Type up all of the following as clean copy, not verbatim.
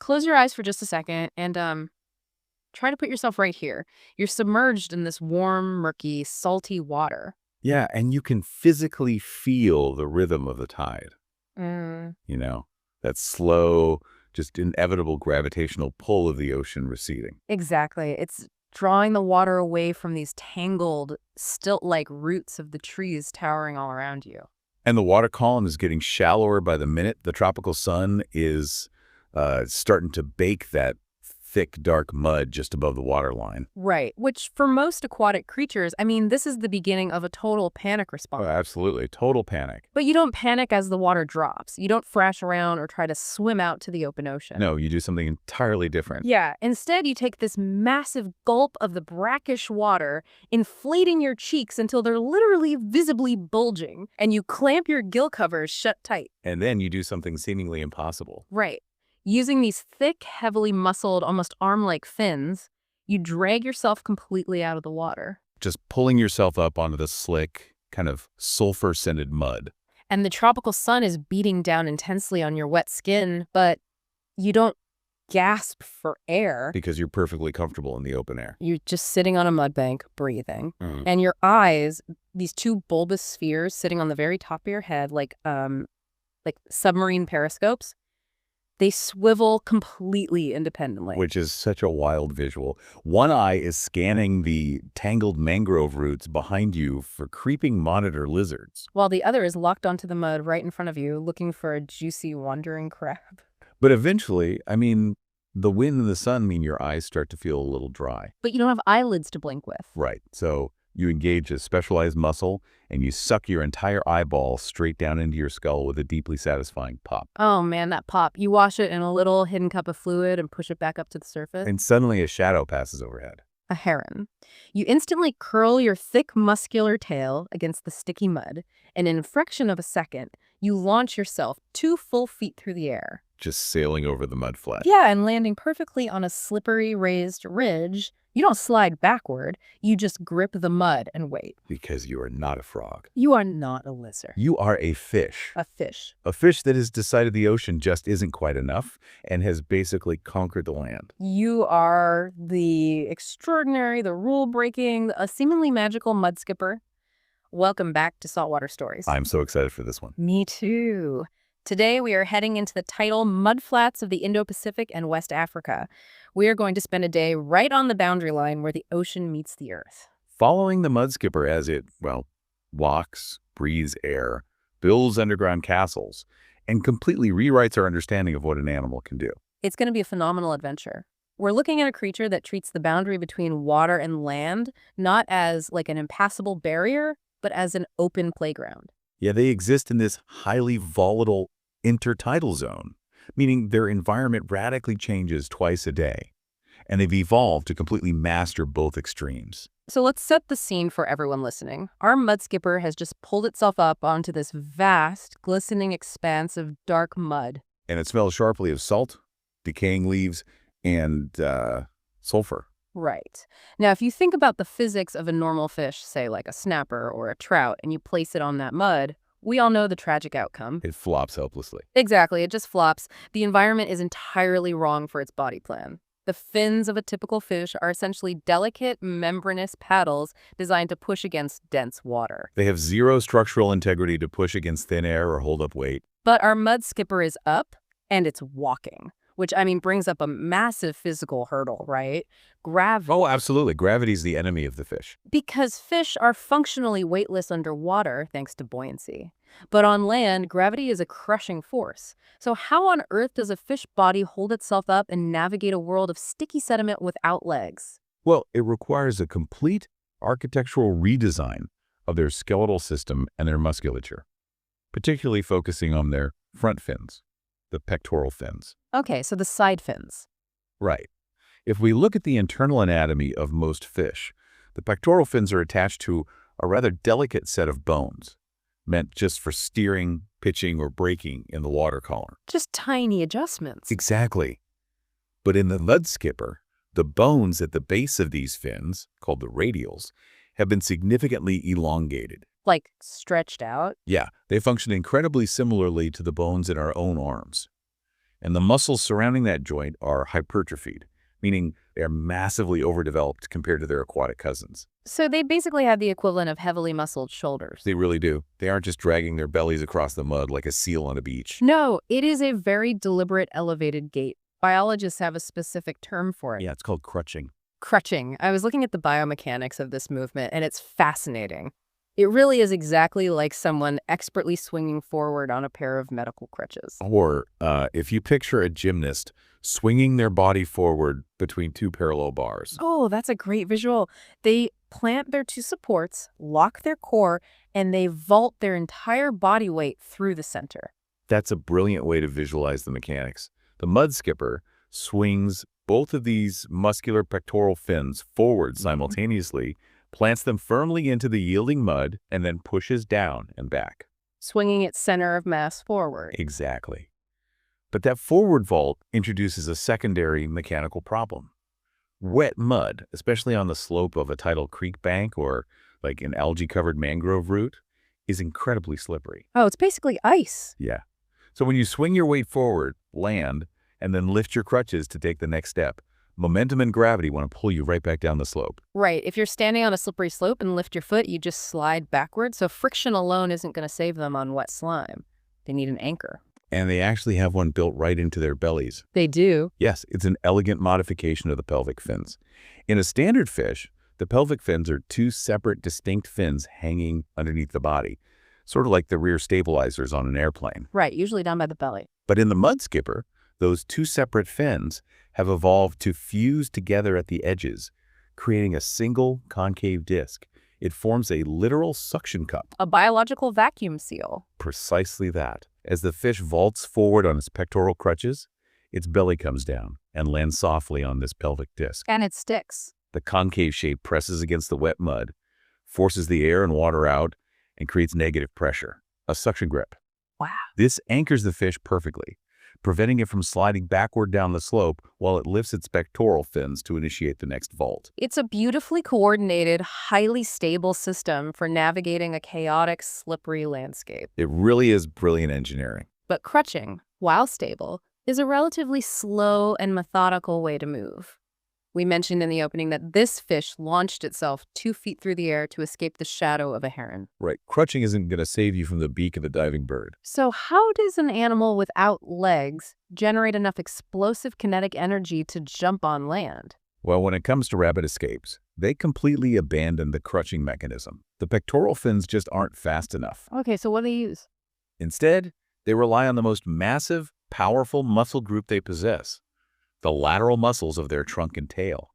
close your eyes for just a second and try to put yourself right here. You're submerged in this warm, murky, salty water. Yeah, and you can physically feel the rhythm of the tide, Mm. you know, that slow, just inevitable gravitational pull of the ocean receding. Exactly. It's drawing the water away from these tangled, stilt-like roots of the trees towering all around you. And the water column is getting shallower by the minute. The tropical sun is starting to bake that thick, dark mud just above the waterline. Right. Which, for most aquatic creatures, this is the beginning of a total panic Oh, response. absolutely. Total panic. But you don't panic as the water drops. You don't thrash around or try to swim out to the open ocean. No, you do something entirely different. Yeah, instead you take this massive gulp of the brackish water, inflating your cheeks until they're literally visibly bulging, and you clamp your gill covers shut tight. And then you do something seemingly impossible. Right. Using these thick, heavily muscled, almost arm-like fins, you drag yourself completely out of the water. Just pulling yourself up onto the slick, kind of sulfur-scented mud. And the tropical sun is beating down intensely on your wet skin, but you don't gasp for air. Because you're perfectly comfortable in the open air. You're just sitting on a mud bank, breathing. Mm. And your eyes, these two bulbous spheres sitting on the very top of your head, like submarine periscopes, they swivel completely independently. Which is such a wild visual. One eye is scanning the tangled mangrove roots behind you for creeping monitor lizards. While the other is locked onto the mud right in front of you, looking for a juicy wandering crab. But eventually, the wind and the sun mean your eyes start to feel a little dry. But you don't have eyelids to blink with. Right. So you engage a specialized muscle and you suck your entire eyeball straight down into your skull with a deeply satisfying pop. Oh man, that pop. You wash it in a little hidden cup of fluid and push it back up to the surface. And suddenly a shadow passes overhead. A heron. You instantly curl your thick, muscular tail against the sticky mud, and in a fraction of a second, you launch yourself 2 full feet through the air. Just sailing over the mud flat. Yeah, and landing perfectly on a slippery, raised ridge. You don't slide backward, you just grip the mud and wait. Because you are not a frog. You are not a lizard. You are a fish. A fish. A fish that has decided the ocean just isn't quite enough and has basically conquered the land. You are the extraordinary, the rule-breaking, a seemingly magical mudskipper. Welcome back to Saltwater Stories. I'm so excited for this one. Me too. Today, we are heading into the tidal mudflats of the Indo-Pacific and West Africa. We are going to spend a day right on the boundary line where the ocean meets the earth. Following the mudskipper as it, walks, breathes air, builds underground castles, and completely rewrites our understanding of what an animal can do. It's going to be a phenomenal adventure. We're looking at a creature that treats the boundary between water and land not as like an impassable barrier, but as an open playground. Yeah, they exist in this highly volatile intertidal zone, meaning their environment radically changes twice a day, and they've evolved to completely master both extremes. So let's set the scene for everyone listening. Our mudskipper has just pulled itself up onto this vast, glistening expanse of dark mud. And it smells sharply of salt, decaying leaves, and sulfur. Right. Now, if you think about the physics of a normal fish, say like a snapper or a trout, and you place it on that mud, we all know the tragic outcome. It flops helplessly. Exactly, it just flops. The environment is entirely wrong for its body plan. The fins of a typical fish are essentially delicate, membranous paddles designed to push against dense water. They have zero structural integrity to push against thin air or hold up weight. But our mudskipper is up, and it's walking, which, brings up a massive physical hurdle, right? Gravity. Oh, absolutely. Gravity is the enemy of the fish. Because fish are functionally weightless underwater thanks to buoyancy. But on land, gravity is a crushing force. So how on earth does a fish body hold itself up and navigate a world of sticky sediment without legs? Well, it requires a complete architectural redesign of their skeletal system and their musculature, particularly focusing on their front fins, the pectoral fins. Okay, so the side fins. Right. If we look at the internal anatomy of most fish, the pectoral fins are attached to a rather delicate set of bones, meant just for steering, pitching, or braking in the water column. Just tiny adjustments. Exactly. But in the mudskipper, the bones at the base of these fins, called the radials, have been significantly elongated. Like stretched out? Yeah, they function incredibly similarly to the bones in our own arms. And the muscles surrounding that joint are hypertrophied, meaning they are massively overdeveloped compared to their aquatic cousins. So they basically have the equivalent of heavily muscled shoulders. They really do. They aren't just dragging their bellies across the mud like a seal on a beach. No, it is a very deliberate elevated gait. Biologists have a specific term for it. Yeah, it's called crutching. Crutching. I was looking at the biomechanics of this movement, and it's fascinating. It really is exactly like someone expertly swinging forward on a pair of medical crutches. Or if you picture a gymnast swinging their body forward between two parallel bars. Oh, that's a great visual. They plant their two supports, lock their core, and they vault their entire body weight through the center. That's a brilliant way to visualize the mechanics. The mudskipper swings both of these muscular pectoral fins forward simultaneously, plants them firmly into the yielding mud, and then pushes down and back. Swinging its center of mass forward. Exactly. But that forward vault introduces a secondary mechanical problem. Wet mud, especially on the slope of a tidal creek bank or like an algae-covered mangrove root, is incredibly slippery. Oh, it's basically ice. Yeah. So when you swing your weight forward, land, and then lift your crutches to take the next step, momentum and gravity want to pull you right back down the slope. Right. If you're standing on a slippery slope and lift your foot, you just slide backward. So friction alone isn't going to save them on wet slime. They need an anchor. And they actually have one built right into their bellies. They do. Yes, it's an elegant modification of the pelvic fins. In a standard fish, the pelvic fins are two separate, distinct fins hanging underneath the body, sort of like the rear stabilizers on an airplane. Right. Usually down by the belly. But in the mudskipper, those two separate fins have evolved to fuse together at the edges, creating a single concave disc. It forms a literal suction cup. A biological vacuum seal. Precisely that. As the fish vaults forward on its pectoral crutches, its belly comes down and lands softly on this pelvic disc. And it sticks. The concave shape presses against the wet mud, forces the air and water out, and creates negative pressure, a suction grip. Wow. This anchors the fish perfectly, preventing it from sliding backward down the slope while it lifts its pectoral fins to initiate the next vault. It's a beautifully coordinated, highly stable system for navigating a chaotic, slippery landscape. It really is brilliant engineering. But crutching, while stable, is a relatively slow and methodical way to move. We mentioned in the opening that this fish launched itself 2 feet through the air to escape the shadow of a heron. Right. Crutching isn't going to save you from the beak of the diving bird. So how does an animal without legs generate enough explosive kinetic energy to jump on land? Well, when it comes to rabbit escapes, they completely abandon the crutching mechanism. The pectoral fins just aren't fast enough. Okay, so what do they use? Instead, they rely on the most massive, powerful muscle group they possess, the lateral muscles of their trunk and tail.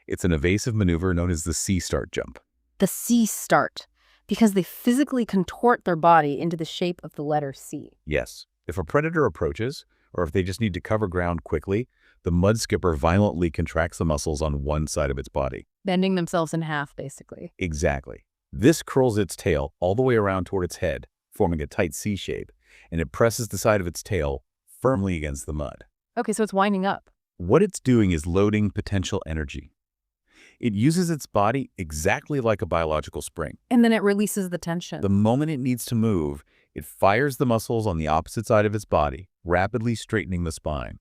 It's an evasive maneuver known as the C-start jump. The C start, because they physically contort their body into the shape of the letter C. Yes, if a predator approaches, or if they just need to cover ground quickly, the mudskipper violently contracts the muscles on one side of its body. Bending themselves in half, basically. Exactly. This curls its tail all the way around toward its head, forming a tight C shape, and it presses the side of its tail firmly against the mud. Okay, so it's winding up. What it's doing is loading potential energy. It uses its body exactly like a biological spring. And then it releases the tension. The moment it needs to move, it fires the muscles on the opposite side of its body, rapidly straightening the spine.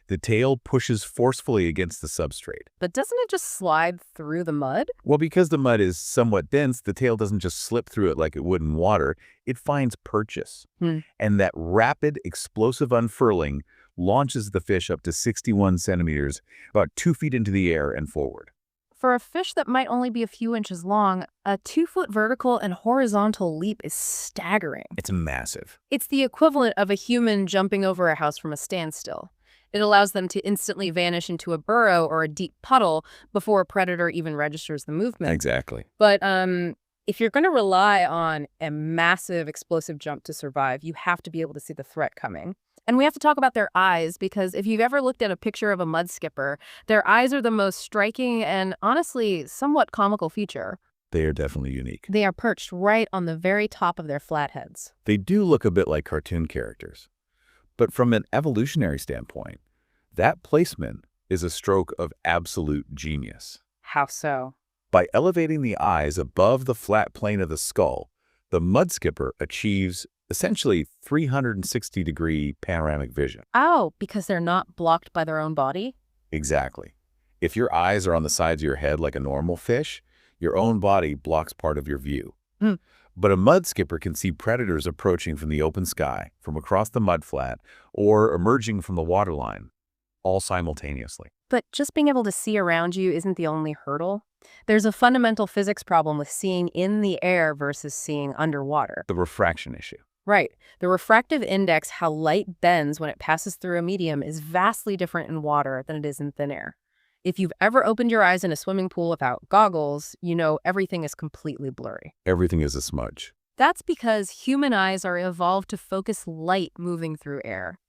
The tail pushes forcefully against the substrate. But doesn't it just slide through the mud? Well, because the mud is somewhat dense, the tail doesn't just slip through it like it would in water. It finds purchase. And that rapid, explosive unfurling launches the fish up to 61 centimeters, about 2 feet into the air and forward. For a fish that might only be a few inches long, a 2-foot vertical and horizontal leap is staggering. It's massive. It's the equivalent of a human jumping over a house from a standstill. It allows them to instantly vanish into a burrow or a deep puddle before a predator even registers the movement. Exactly. But if you're going to rely on a massive explosive jump to survive, you have to be able to see the threat coming. And we have to talk about their eyes, because if you've ever looked at a picture of a mudskipper, their eyes are the most striking and honestly somewhat comical feature. They are definitely unique. They are perched right on the very top of their flat heads. They do look a bit like cartoon characters. But from an evolutionary standpoint, that placement is a stroke of absolute genius. How so? By elevating the eyes above the flat plane of the skull, the mudskipper achieves Essentially 360-degree panoramic vision. Oh, because they're not blocked by their own body? Exactly. If your eyes are on the sides of your head like a normal fish, your own body blocks part of your view. Hmm. But a mudskipper can see predators approaching from the open sky, from across the mudflat, or emerging from the waterline, all simultaneously. But just being able to see around you isn't the only hurdle. There's a fundamental physics problem with seeing in the air versus seeing underwater. The refraction issue. Right. The refractive index, how light bends when it passes through a medium, is vastly different in water than it is in thin air. If you've ever opened your eyes in a swimming pool without goggles, you know everything is completely blurry. Everything is a smudge. That's because human eyes are evolved to focus light moving through air.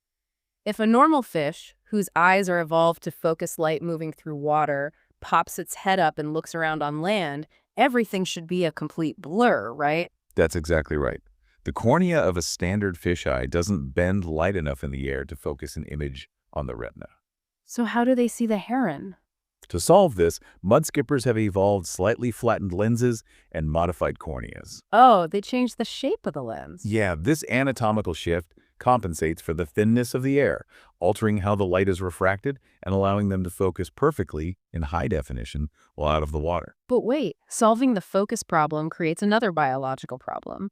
If a normal fish, whose eyes are evolved to focus light moving through water, pops its head up and looks around on land, everything should be a complete blur, right? That's exactly right. The cornea of a standard fish eye doesn't bend light enough in the air to focus an image on the retina. So how do they see the heron? To solve this, mudskippers have evolved slightly flattened lenses and modified corneas. Oh, they changed the shape of the lens. Yeah, this anatomical shift compensates for the thinness of the air, altering how the light is refracted and allowing them to focus perfectly in high definition while out of the water. But wait, solving the focus problem creates another biological problem.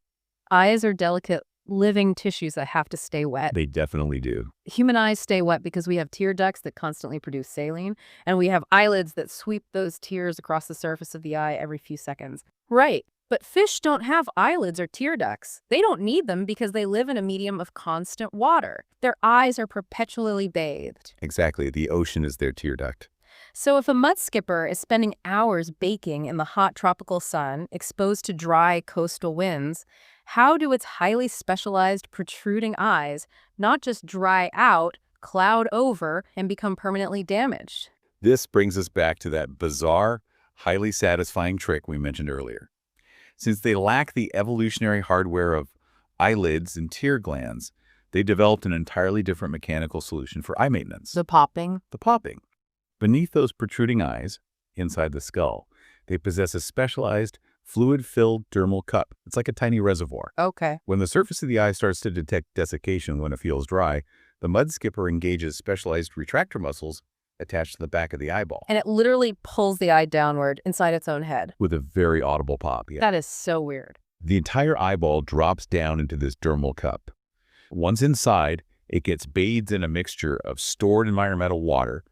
Eyes are delicate living tissues that have to stay wet. They definitely do. Human eyes stay wet because we have tear ducts that constantly produce saline, and we have eyelids that sweep those tears across the surface of the eye every few seconds. Right. But fish don't have eyelids or tear ducts. They don't need them because they live in a medium of constant water. Their eyes are perpetually bathed. Exactly. The ocean is their tear duct. So if a mudskipper is spending hours baking in the hot tropical sun, exposed to dry coastal winds, how do its highly specialized protruding eyes not just dry out, cloud over, and become permanently damaged? This brings us back to that bizarre, highly satisfying trick we mentioned earlier. Since they lack the evolutionary hardware of eyelids and tear glands, they developed an entirely different mechanical solution for eye maintenance. The popping? The popping. Beneath those protruding eyes, inside the skull, they possess a specialized fluid-filled dermal cup. It's like a tiny reservoir. Okay. When the surface of the eye starts to detect desiccation when it feels dry, the mudskipper engages specialized retractor muscles attached to the back of the eyeball. And it literally pulls the eye downward inside its own head. With a very audible pop. Yeah. That is so weird. The entire eyeball drops down into this dermal cup. Once inside, it gets bathed in a mixture of stored environmental water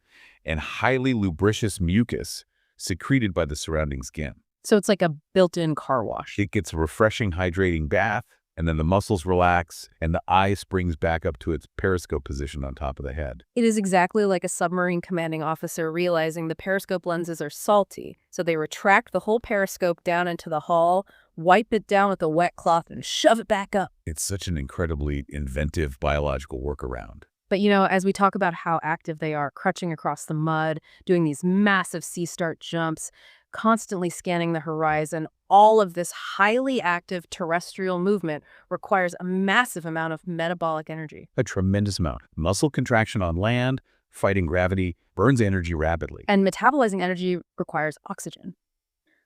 and highly lubricious mucus secreted by the surrounding skin. So it's like a built-in car wash. It gets a refreshing, hydrating bath, and then the muscles relax, and the eye springs back up to its periscope position on top of the head. It is exactly like a submarine commanding officer realizing the periscope lenses are salty, so they retract the whole periscope down into the hull, wipe it down with a wet cloth, and shove it back up. It's such an incredibly inventive biological workaround. But, you know, as we talk about how active they are, crutching across the mud, doing these massive sea start jumps, constantly scanning the horizon, all of this highly active terrestrial movement requires a massive amount of metabolic energy. A tremendous amount. Muscle contraction on land, fighting gravity, burns energy rapidly. And metabolizing energy requires oxygen.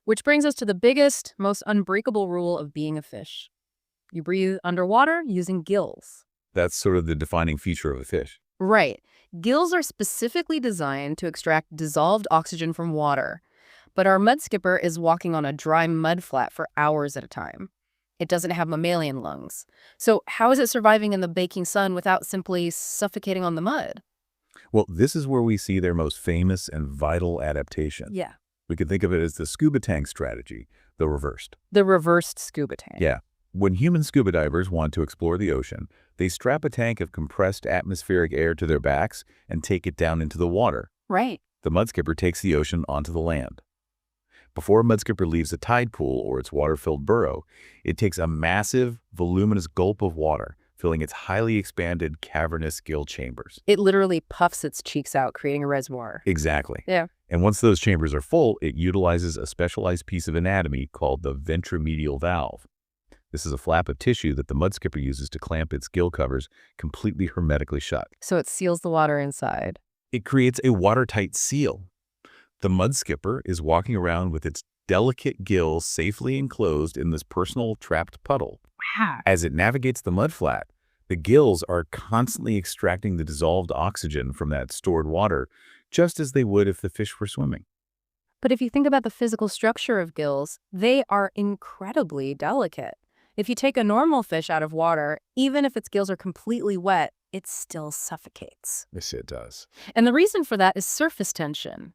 Which brings us to the biggest, most unbreakable rule of being a fish. You breathe underwater using gills. That's sort of the defining feature of a fish. Right. Gills are specifically designed to extract dissolved oxygen from water. But our mudskipper is walking on a dry mudflat for hours at a time. It doesn't have mammalian lungs. So how is it surviving in the baking sun without simply suffocating on the mud? Well, this is where we see their most famous and vital adaptation. Yeah. We could think of it as the scuba tank strategy, the reversed. The reversed scuba tank. Yeah. When human scuba divers want to explore the ocean, they strap a tank of compressed atmospheric air to their backs and take it down into the water. Right. The mudskipper takes the ocean onto the land. Before a mudskipper leaves a tide pool or its water-filled burrow, it takes a massive, voluminous gulp of water, filling its highly expanded, cavernous gill chambers. It literally puffs its cheeks out, creating a reservoir. Exactly. Yeah. And once those chambers are full, it utilizes a specialized piece of anatomy called the ventromedial valve. This is a flap of tissue that the mudskipper uses to clamp its gill covers completely hermetically shut. So it seals the water inside. It creates a watertight seal. The mudskipper is walking around with its delicate gills safely enclosed in this personal trapped puddle. Wow. As it navigates the mudflat, the gills are constantly extracting the dissolved oxygen from that stored water, just as they would if the fish were swimming. But if you think about the physical structure of gills, they are incredibly delicate. If you take a normal fish out of water, even if its gills are completely wet, it still suffocates. Yes, it does. And the reason for that is surface tension.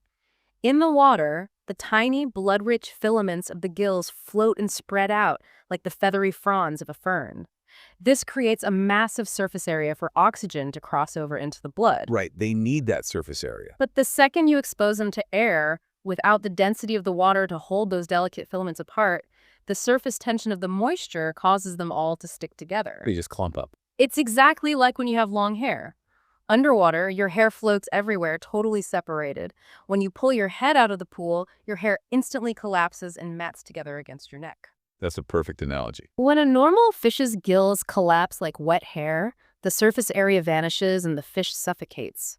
In the water, the tiny, blood-rich filaments of the gills float and spread out like the feathery fronds of a fern. This creates a massive surface area for oxygen to cross over into the blood. Right, they need that surface area. But the second you expose them to air, without the density of the water to hold those delicate filaments apart, the surface tension of the moisture causes them all to stick together. They just clump up. It's exactly like when you have long hair. Underwater, your hair floats everywhere, totally separated. When you pull your head out of the pool, your hair instantly collapses and mats together against your neck. That's a perfect analogy. When a normal fish's gills collapse like wet hair, the surface area vanishes and the fish suffocates.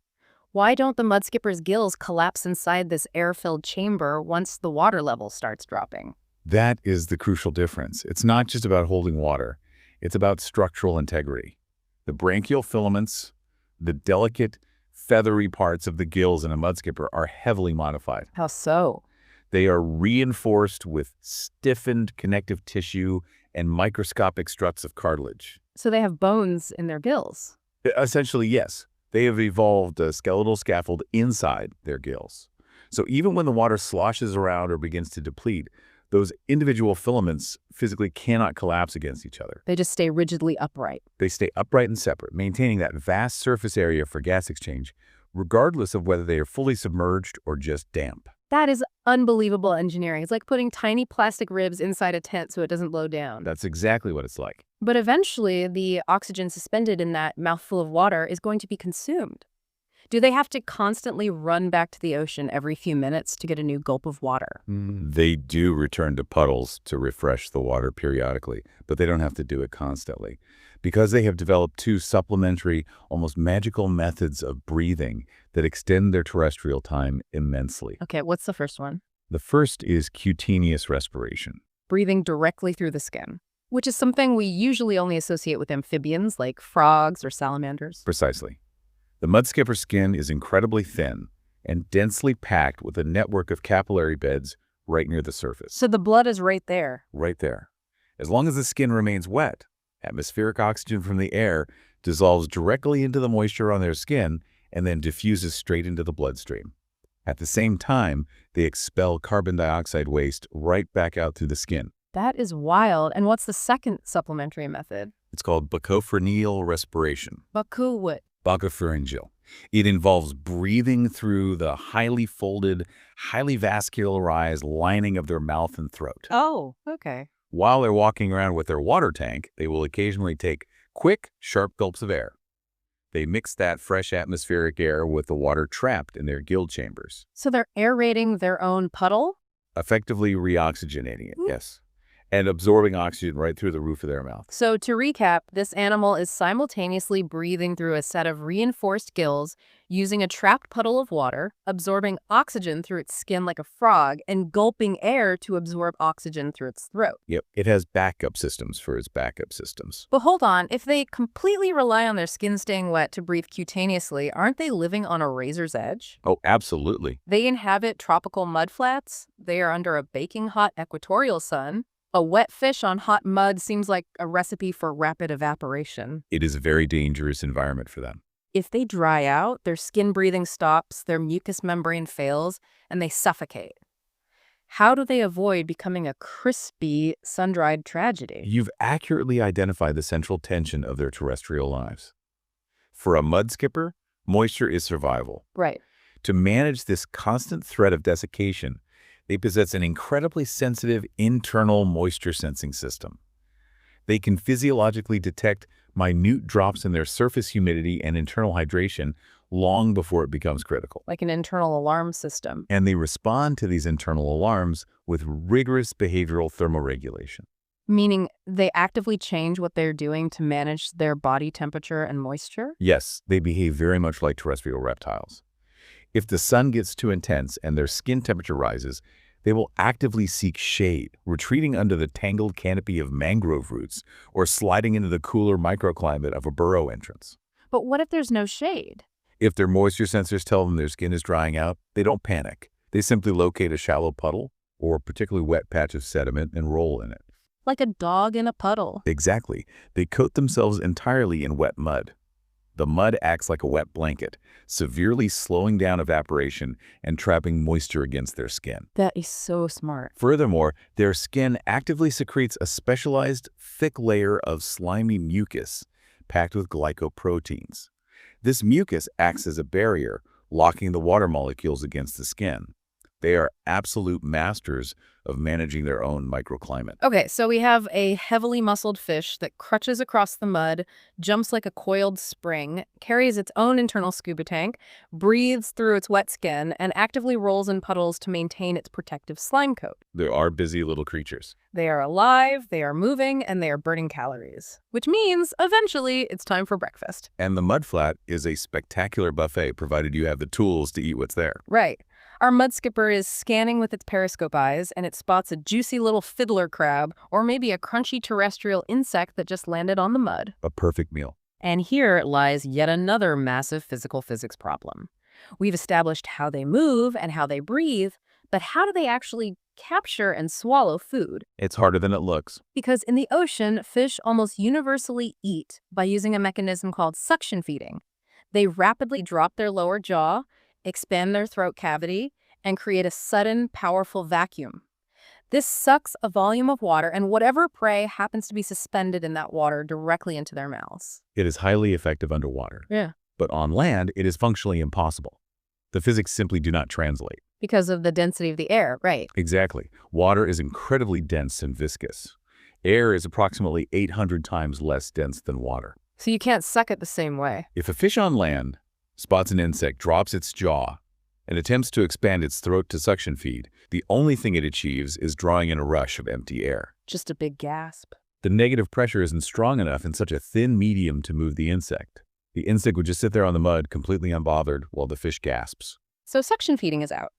Why don't the mudskipper's gills collapse inside this air-filled chamber once the water level starts dropping? That is the crucial difference. It's not just about holding water. It's about structural integrity. The branchial filaments, the delicate, feathery parts of the gills in a mudskipper are heavily modified. How so? They are reinforced with stiffened connective tissue and microscopic struts of cartilage. So they have bones in their gills. Essentially, yes. They have evolved a skeletal scaffold inside their gills. So even when the water sloshes around or begins to deplete, those individual filaments physically cannot collapse against each other. They just stay rigidly upright. They stay upright and separate, maintaining that vast surface area for gas exchange, regardless of whether they are fully submerged or just damp. That is unbelievable engineering. It's like putting tiny plastic ribs inside a tent so it doesn't blow down. That's exactly what it's like. But eventually, the oxygen suspended in that mouthful of water is going to be consumed. Do they have to constantly run back to the ocean every few minutes to get a new gulp of water? They do return to puddles to refresh the water periodically, but they don't have to do it constantly. Because they have developed two supplementary, almost magical methods of breathing that extend their terrestrial time immensely. Okay, what's the first one? The first is cutaneous respiration. Breathing directly through the skin, which is something we usually only associate with amphibians like frogs or salamanders. Precisely. The mudskipper skin is incredibly thin and densely packed with a network of capillary beds right near the surface. So the blood is right there. Right there. As long as the skin remains wet, atmospheric oxygen from the air dissolves directly into the moisture on their skin and then diffuses straight into the bloodstream. At the same time, they expel carbon dioxide waste right back out through the skin. That is wild. And what's the second supplementary method? It's called bacopharyngeal respiration. Baku what? Bacopharyngeal. It involves breathing through the highly folded, highly vascularized lining of their mouth and throat. Oh, okay. While they're walking around with their water tank, they will occasionally take quick, sharp gulps of air. They mix that fresh atmospheric air with the water trapped in their gill chambers. So they're aerating their own puddle? Effectively reoxygenating it, yes. And absorbing oxygen right through the roof of their mouth. So to recap, this animal is simultaneously breathing through a set of reinforced gills, using a trapped puddle of water, absorbing oxygen through its skin like a frog, and gulping air to absorb oxygen through its throat. Yep, it has backup systems for its backup systems. But hold on, if they completely rely on their skin staying wet to breathe cutaneously, aren't they living on a razor's edge? Oh, absolutely. They inhabit tropical mudflats. They are under a baking hot equatorial sun. A wet fish on hot mud seems like a recipe for rapid evaporation. It is a very dangerous environment for them. If they dry out, their skin breathing stops, their mucous membrane fails, and they suffocate. How do they avoid becoming a crispy, sun-dried tragedy? You've accurately identified the central tension of their terrestrial lives. For a mudskipper, moisture is survival. Right. To manage this constant threat of desiccation, they possess an incredibly sensitive internal moisture sensing system. They can physiologically detect minute drops in their surface humidity and internal hydration long before it becomes critical. Like an internal alarm system. And they respond to these internal alarms with rigorous behavioral thermoregulation. Meaning they actively change what they're doing to manage their body temperature and moisture? Yes, they behave very much like terrestrial reptiles. If the sun gets too intense and their skin temperature rises, They will actively seek shade, retreating under the tangled canopy of mangrove roots or sliding into the cooler microclimate of a burrow entrance. But what if there's no shade? If their moisture sensors tell them their skin is drying out, they don't panic. They simply locate a shallow puddle or a particularly wet patch of sediment and roll in it. Like a dog in a puddle. Exactly. They coat themselves entirely in wet mud. The mud acts like a wet blanket, severely slowing down evaporation and trapping moisture against their skin. That is so smart. Furthermore, their skin actively secretes a specialized, thick layer of slimy mucus packed with glycoproteins. This mucus acts as a barrier, locking the water molecules against the skin. They are absolute masters of managing their own microclimate. Okay, so we have a heavily muscled fish that crutches across the mud, jumps like a coiled spring, carries its own internal scuba tank, breathes through its wet skin, and actively rolls in puddles to maintain its protective slime coat. They are busy little creatures. They are alive, they are moving, and they are burning calories, which means eventually it's time for breakfast. And the mudflat is a spectacular buffet, provided you have the tools to eat what's there. Right. Our mudskipper is scanning with its periscope eyes, and it spots a juicy little fiddler crab or maybe a crunchy terrestrial insect that just landed on the mud. A perfect meal. And here lies yet another massive physical physics problem. We've established how they move and how they breathe, but how do they actually capture and swallow food? It's harder than it looks. Because in the ocean, fish almost universally eat by using a mechanism called suction feeding. They rapidly drop their lower jaw, expand their throat cavity, and create a sudden, powerful vacuum. This sucks a volume of water and whatever prey happens to be suspended in that water directly into their mouths. It is highly effective underwater. Yeah. But on land, it is functionally impossible. The physics simply do not translate. Because of the density of the air, right? Exactly. Water is incredibly dense and viscous. Air is approximately 800 times less dense than water. So you can't suck it the same way. If a fish on land spots an insect, drops its jaw, and attempts to expand its throat to suction feed, the only thing it achieves is drawing in a rush of empty air. Just a big gasp. The negative pressure isn't strong enough in such a thin medium to move the insect. The insect would just sit there on the mud, completely unbothered, while the fish gasps. So suction feeding is out.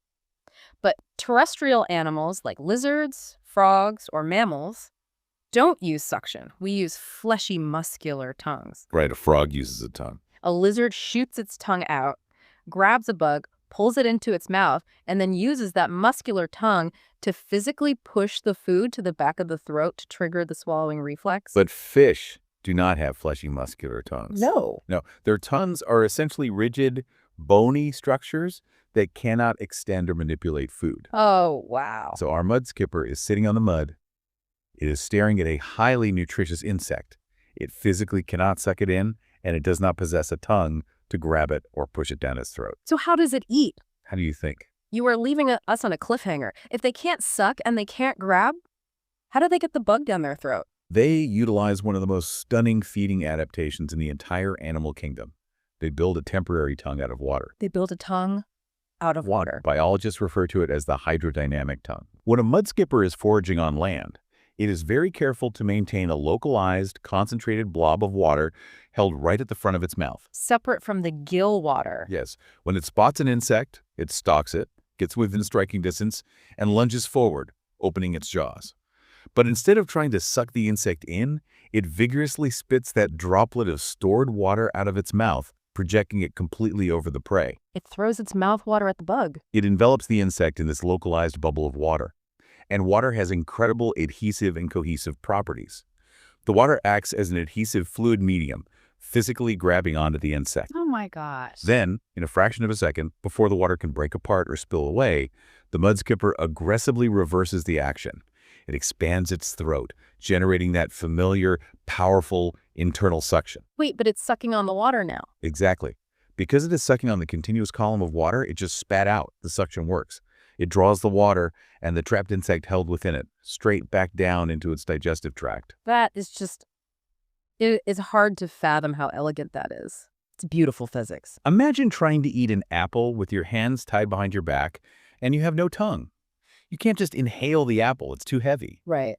But terrestrial animals like lizards, frogs, or mammals don't use suction. We use fleshy, muscular tongues. Right, a frog uses a tongue. A lizard shoots its tongue out, grabs a bug, pulls it into its mouth, and then uses that muscular tongue to physically push the food to the back of the throat to trigger the swallowing reflex. But fish do not have fleshy, muscular tongues. No. No, their tongues are essentially rigid, bony structures that cannot extend or manipulate food. Oh, wow. So our mudskipper is sitting on the mud. It is staring at a highly nutritious insect. It physically cannot suck it in, and it does not possess a tongue to grab it or push it down its throat. So how does it eat? How do you think? You are leaving us on a cliffhanger. If they can't suck and they can't grab, how do they get the bug down their throat? They utilize one of the most stunning feeding adaptations in the entire animal kingdom. They build a temporary tongue out of water. They build a tongue out of water. Biologists refer to it as the hydrodynamic tongue. When a mudskipper is foraging on land, it is very careful to maintain a localized, concentrated blob of water held right at the front of its mouth. Separate from the gill water. Yes. When it spots an insect, it stalks it, gets within striking distance, and lunges forward, opening its jaws. But instead of trying to suck the insect in, it vigorously spits that droplet of stored water out of its mouth, projecting it completely over the prey. It throws its mouth water at the bug. It envelops the insect in this localized bubble of water. And water has incredible adhesive and cohesive properties. The water acts as an adhesive fluid medium, physically grabbing onto the insect. Oh my gosh. Then, in a fraction of a second, before the water can break apart or spill away, the mudskipper aggressively reverses the action. It expands its throat, generating that familiar, powerful internal suction. Wait, but it's sucking on the water now. Exactly. Because it is sucking on the continuous column of water, it just spat out. The suction works. It draws the water and the trapped insect held within it straight back down into its digestive tract. That is just, it is hard to fathom how elegant that is. It's beautiful physics. Imagine trying to eat an apple with your hands tied behind your back and you have no tongue. You can't just inhale the apple. It's too heavy. Right.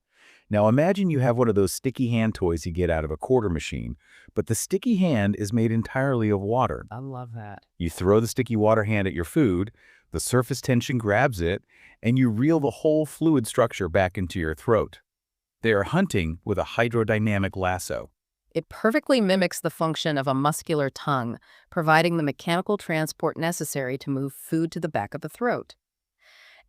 Now imagine you have one of those sticky hand toys you get out of a quarter machine, but the sticky hand is made entirely of water. I love that. You throw the sticky water hand at your food, the surface tension grabs it, and you reel the whole fluid structure back into your throat. They are hunting with a hydrodynamic lasso. It perfectly mimics the function of a muscular tongue, providing the mechanical transport necessary to move food to the back of the throat.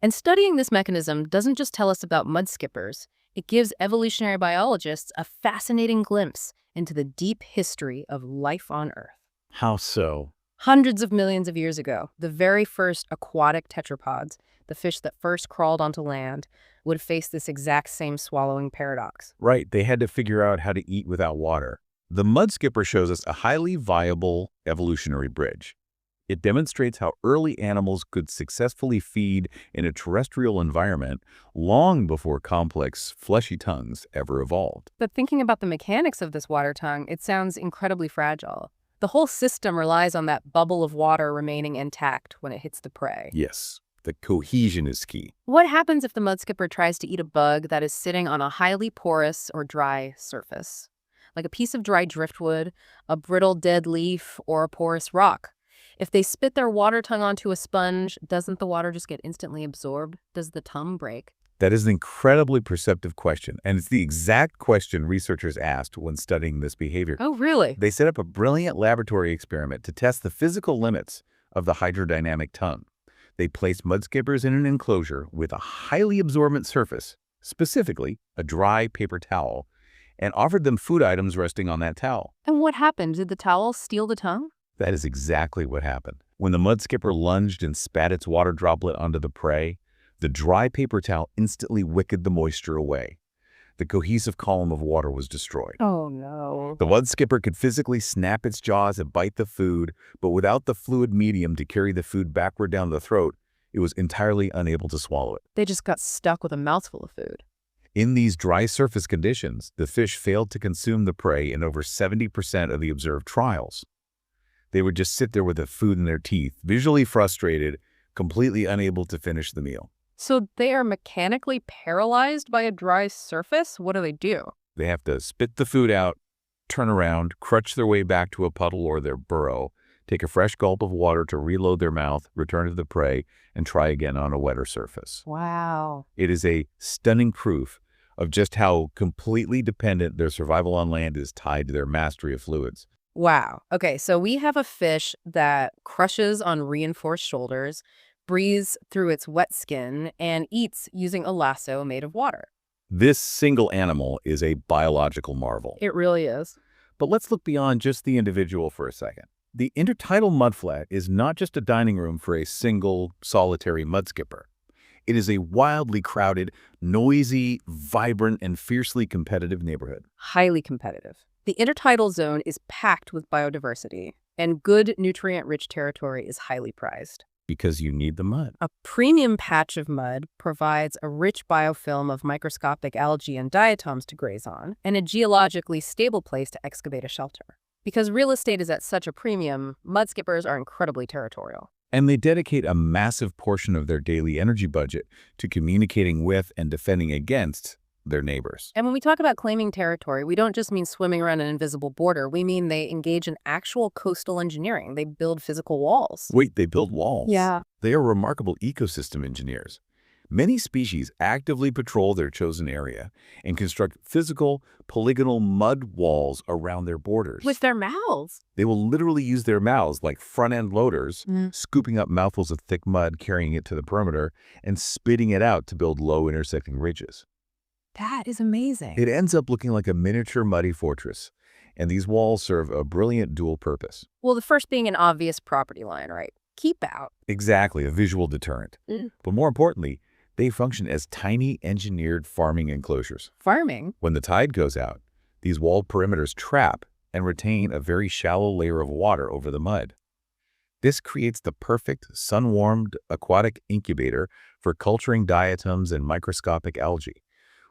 And studying this mechanism doesn't just tell us about mudskippers, it gives evolutionary biologists a fascinating glimpse into the deep history of life on Earth. How so? Hundreds of millions of years ago, the very first aquatic tetrapods, the fish that first crawled onto land, would face this exact same swallowing paradox. Right, they had to figure out how to eat without water. The mudskipper shows us a highly viable evolutionary bridge. It demonstrates how early animals could successfully feed in a terrestrial environment long before complex, fleshy tongues ever evolved. But thinking about the mechanics of this water tongue, it sounds incredibly fragile. The whole system relies on that bubble of water remaining intact when it hits the prey. Yes, the cohesion is key. What happens if the mudskipper tries to eat a bug that is sitting on a highly porous or dry surface? Like a piece of dry driftwood, a brittle dead leaf, or a porous rock. If they spit their water tongue onto a sponge, doesn't the water just get instantly absorbed? Does the tongue break? That is an incredibly perceptive question, and it's the exact question researchers asked when studying this behavior. Oh, really? They set up a brilliant laboratory experiment to test the physical limits of the hydrodynamic tongue. They placed mudskippers in an enclosure with a highly absorbent surface, specifically a dry paper towel, and offered them food items resting on that towel. And what happened? Did the towel steal the tongue? That is exactly what happened. When the mudskipper lunged and spat its water droplet onto the prey, the dry paper towel instantly wickeded the moisture away. The cohesive column of water was destroyed. Oh, no. The mudskipper could physically snap its jaws and bite the food, but without the fluid medium to carry the food backward down the throat, it was entirely unable to swallow it. They just got stuck with a mouthful of food. In these dry surface conditions, the fish failed to consume the prey in over 70% of the observed trials. They would just sit there with the food in their teeth, visually frustrated, completely unable to finish the meal. So they are mechanically paralyzed by a dry surface? What do? They have to spit the food out, turn around, crutch their way back to a puddle or their burrow, take a fresh gulp of water to reload their mouth, return to the prey, and try again on a wetter surface. Wow. It is a stunning proof of just how completely dependent their survival on land is tied to their mastery of fluids. Wow. Okay, so we have a fish that crushes on reinforced shoulders, breathes through its wet skin, and eats using a lasso made of water. This single animal is a biological marvel. It really is. But let's look beyond just the individual for a second. The intertidal mudflat is not just a dining room for a single, solitary mudskipper. It is a wildly crowded, noisy, vibrant, and fiercely competitive neighborhood. Highly competitive. The intertidal zone is packed with biodiversity, and good nutrient-rich territory is highly prized. Because you need the mud. A premium patch of mud provides a rich biofilm of microscopic algae and diatoms to graze on, and a geologically stable place to excavate a shelter. Because real estate is at such a premium, mudskippers are incredibly territorial. And they dedicate a massive portion of their daily energy budget to communicating with and defending against their neighbors. And when we talk about claiming territory, we don't just mean swimming around an invisible border. We mean they engage in actual coastal engineering. They build physical walls. Wait, they build walls? Yeah. They are remarkable ecosystem engineers. Many species actively patrol their chosen area and construct physical, polygonal mud walls around their borders. With their mouths. They will literally use their mouths like front-end loaders, scooping up mouthfuls of thick mud, carrying it to the perimeter, and spitting it out to build low intersecting ridges. That is amazing. It ends up looking like a miniature muddy fortress, and these walls serve a brilliant dual purpose. Well, the first being an obvious property line, right? Keep out. Exactly, a visual deterrent. But more importantly, they function as tiny engineered farming enclosures. Farming? When the tide goes out, these walled perimeters trap and retain a very shallow layer of water over the mud. This creates the perfect sun-warmed aquatic incubator for culturing diatoms and microscopic algae,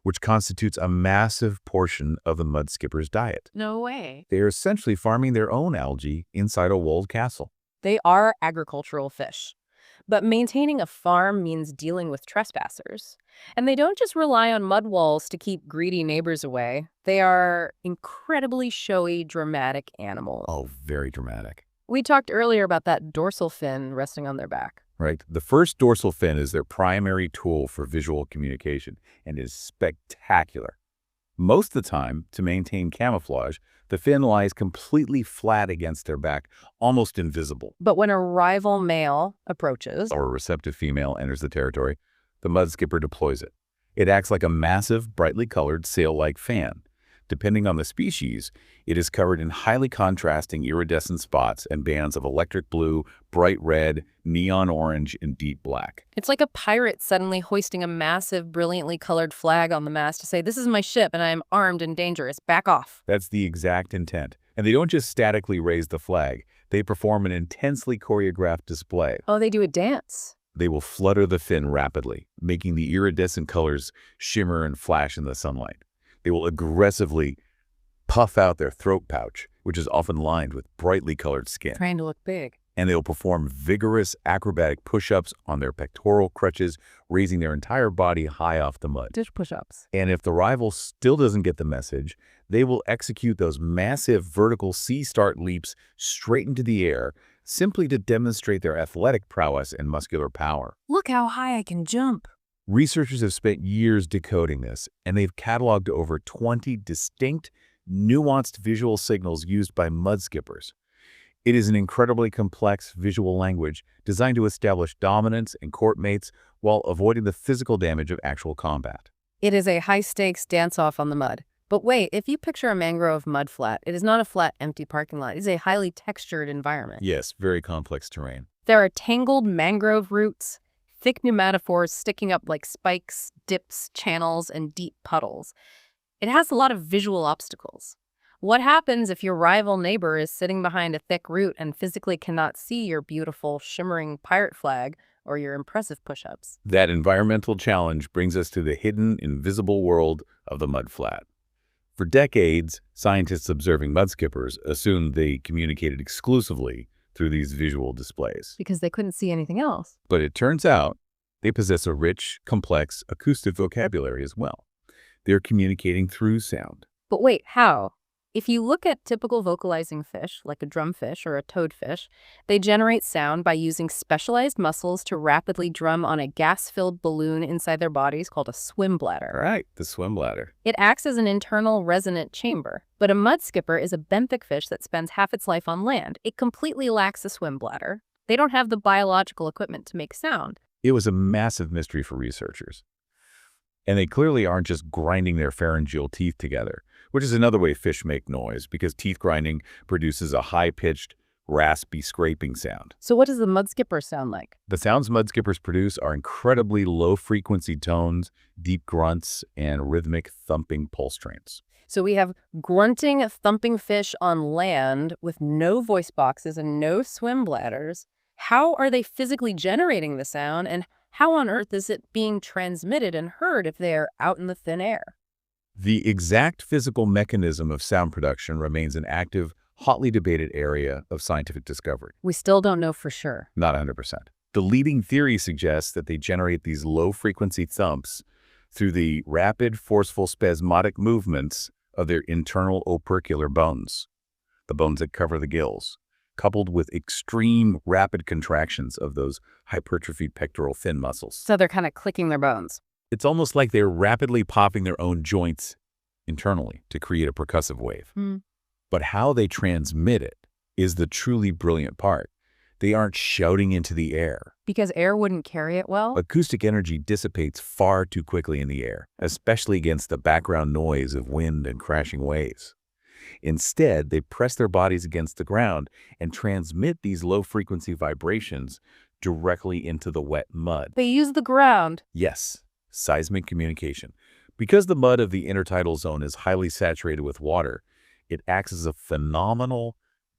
which constitutes a massive portion of the mudskipper's diet. No way. They are essentially farming their own algae inside a walled castle. They are agricultural fish. But maintaining a farm means dealing with trespassers. And they don't just rely on mud walls to keep greedy neighbors away. They are incredibly showy, dramatic animals. Oh, very dramatic. We talked earlier about that dorsal fin resting on their back. Right? The first dorsal fin is their primary tool for visual communication and is spectacular. Most of the time, to maintain camouflage, the fin lies completely flat against their back, almost invisible. But when a rival male approaches, Or a receptive female enters the territory, the mudskipper deploys it. It acts like a massive, brightly colored sail-like fan. Depending on the species, it is covered in highly contrasting iridescent spots and bands of electric blue, bright red, neon orange, and deep black. it's like a pirate suddenly hoisting a massive, brilliantly colored flag on the mast to say, "This is my ship and I am armed and dangerous. Back off." That's the exact intent. And they don't just statically raise the flag. They perform an intensely choreographed display. Oh, they do a dance. They will flutter the fin rapidly, making the iridescent colors shimmer and flash in the sunlight. They will aggressively puff out their throat pouch, which is often lined with brightly colored skin. Trying to look big. And they'll perform vigorous acrobatic push-ups on their pectoral crutches, raising their entire body high off the mud. Dish push-ups. And if the rival still doesn't get the message, they will execute those massive vertical sea start leaps straight into the air, simply to demonstrate their athletic prowess and muscular power. Look how high I can jump. Researchers have spent years decoding this, and they've cataloged over 20 distinct, nuanced visual signals used by mudskippers. It is an incredibly complex visual language designed to establish dominance and court mates while avoiding the physical damage of actual combat. It is a high-stakes dance-off on the mud. But wait, if you picture a mangrove mud flat, it is not a flat, empty parking lot. It is a highly textured environment. Yes, very complex terrain. There are tangled mangrove roots, thick pneumatophores sticking up like spikes, dips, channels, and deep puddles. It has a lot of visual obstacles. What happens if your rival neighbor is sitting behind a thick root and physically cannot see your beautiful, shimmering pirate flag or your impressive push-ups? That environmental challenge brings us to the hidden, invisible world of the mudflat. For decades, scientists observing mudskippers assumed they communicated exclusively through these visual displays. Because they couldn't see anything else. But it turns out they possess a rich, complex acoustic vocabulary as well. They're communicating through sound. But wait, how? If you look at typical vocalizing fish, like a drumfish or a toadfish, they generate sound by using specialized muscles to rapidly drum on a gas-filled balloon inside their bodies called a swim bladder. All right, the swim bladder. It acts as an internal resonant chamber. But a mudskipper is a benthic fish that spends half its life on land. It completely lacks a swim bladder. They don't have the biological equipment to make sound. It was a massive mystery for researchers. And they clearly aren't just grinding their pharyngeal teeth together, which is another way fish make noise, because teeth grinding produces a high-pitched, raspy scraping sound. So what does the mudskipper sound like? The sounds mudskippers produce are incredibly low-frequency tones, deep grunts, and rhythmic thumping pulse trains. So we have grunting, thumping fish on land with no voice boxes and no swim bladders. How are they physically generating the sound, and how on earth is it being transmitted and heard if they are out in the thin air? The exact physical mechanism of sound production remains an active, hotly debated area of scientific discovery. We still don't know for sure. Not 100%. The leading theory suggests that they generate these low-frequency thumps through the rapid, forceful, spasmodic movements of their internal opercular bones, the bones that cover the gills, coupled with extreme rapid contractions of those hypertrophied pectoral fin muscles. So they're kind of clicking their bones. It's almost like they're rapidly popping their own joints internally to create a percussive wave. But how they transmit it is the truly brilliant part. They aren't shouting into the air. Because air wouldn't carry it well? Acoustic energy dissipates far too quickly in the air, especially against the background noise of wind and crashing waves. Instead, they press their bodies against the ground and transmit these low-frequency vibrations directly into the wet mud. They use the ground. Yes, seismic communication. Because the mud of the intertidal zone is highly saturated with water, it acts as a phenomenal,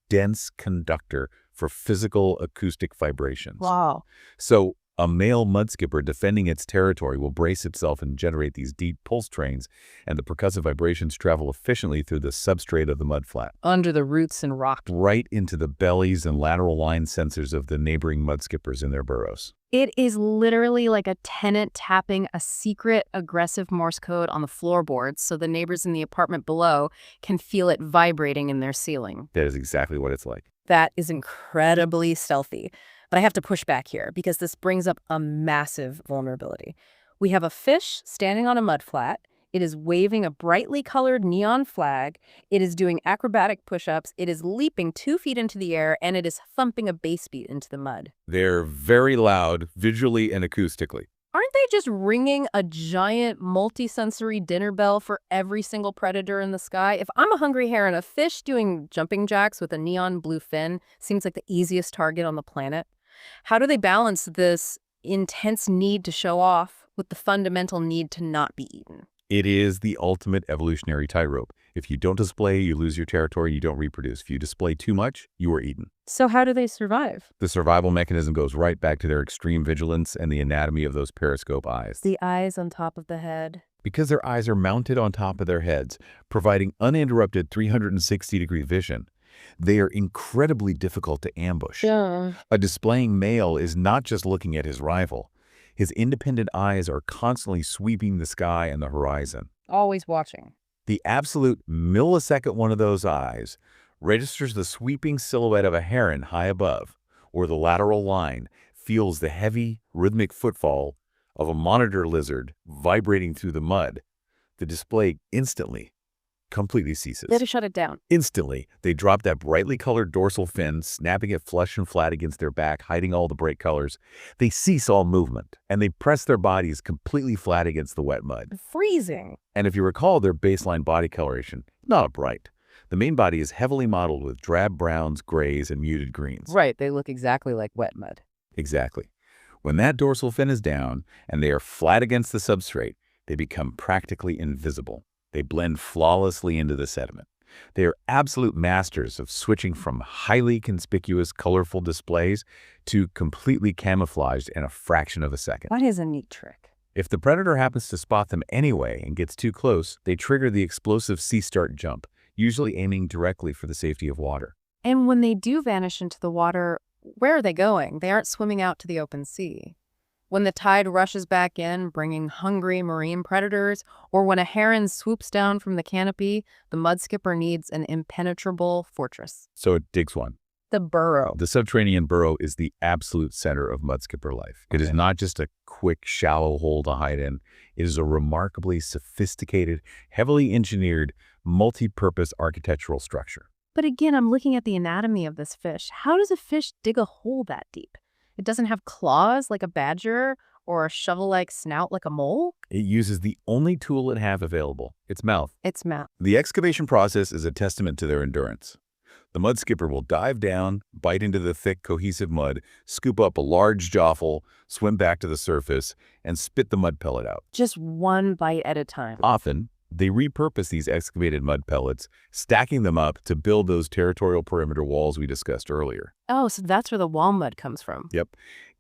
dense conductor for physical acoustic vibrations. Wow. So A male mudskipper defending its territory will brace itself and generate these deep pulse trains, and the percussive vibrations travel efficiently through the substrate of the mudflat, Under the roots and rock. right into the bellies and lateral line sensors of the neighboring mudskippers in their burrows. It is literally like a tenant tapping a secret, aggressive Morse code on the floorboards so the neighbors in the apartment below can feel it vibrating in their ceiling. That is exactly what it's like. That is incredibly stealthy. But I have to push back here because this brings up a massive vulnerability. We have a fish standing on a mudflat. It is waving a brightly colored neon flag. It is doing acrobatic push-ups. It is leaping 2 feet into the air, and it is thumping a bass beat into the mud. They're very loud, visually and acoustically. Aren't they just ringing a giant multi-sensory dinner bell for every single predator in the sky? If I'm a hungry heron, a fish doing jumping jacks with a neon blue fin seems like the easiest target on the planet. How do they balance this intense need to show off with the fundamental need to not be eaten? It is the ultimate evolutionary tightrope. If you don't display, you lose your territory, you don't reproduce. If you display too much, you are eaten. So how do they survive? The survival mechanism goes right back to their extreme vigilance and the anatomy of those periscope eyes. The eyes on top of the head. Because their eyes are mounted on top of their heads, providing uninterrupted 360-degree vision, they are incredibly difficult to ambush. Yeah. A displaying male is not just looking at his rival. His independent eyes are constantly sweeping the sky and the horizon. Always watching. The absolute millisecond one of those eyes registers the sweeping silhouette of a heron high above, or the lateral line feels the heavy, rhythmic footfall of a monitor lizard vibrating through the mud. The display instantly, completely ceases. They had to shut it down. Instantly, they drop that brightly colored dorsal fin, snapping it flush and flat against their back, hiding all the bright colors. They cease all movement, and they press their bodies completely flat against the wet mud. Freezing. And if you recall their baseline body coloration, not bright. The main body is heavily mottled with drab browns, grays, and muted greens. Right, they look exactly like wet mud. Exactly. When that dorsal fin is down and they are flat against the substrate, they become practically invisible. They blend flawlessly into the sediment. They are absolute masters of switching from highly conspicuous, colorful displays to completely camouflaged in a fraction of a second. That is a neat trick. If the predator happens to spot them anyway and gets too close, they trigger the explosive sea-start jump, usually aiming directly for the safety of water. And when they do vanish into the water, where are they going? They aren't swimming out to the open sea. When the tide rushes back in, bringing hungry marine predators, or when a heron swoops down from the canopy, the mudskipper needs an impenetrable fortress. So it digs one. The burrow. The subterranean burrow is the absolute center of mudskipper life. It is not just a quick, shallow hole to hide in. It is a remarkably sophisticated, heavily engineered, multi-purpose architectural structure. But again, I'm looking at the anatomy of this fish. How does a fish dig a hole that deep? It doesn't have claws like a badger or a shovel-like snout like a mole? It uses the only tool it have available, its mouth. Its mouth. The excavation process is a testament to their endurance. The mudskipper will dive down, bite into the thick, cohesive mud, scoop up a large jawful, swim back to the surface, and spit the mud pellet out. Just one bite at a time. Often, they repurpose these excavated mud pellets, stacking them up to build those territorial perimeter walls we discussed earlier. Oh, so that's where the wall mud comes from. Yep.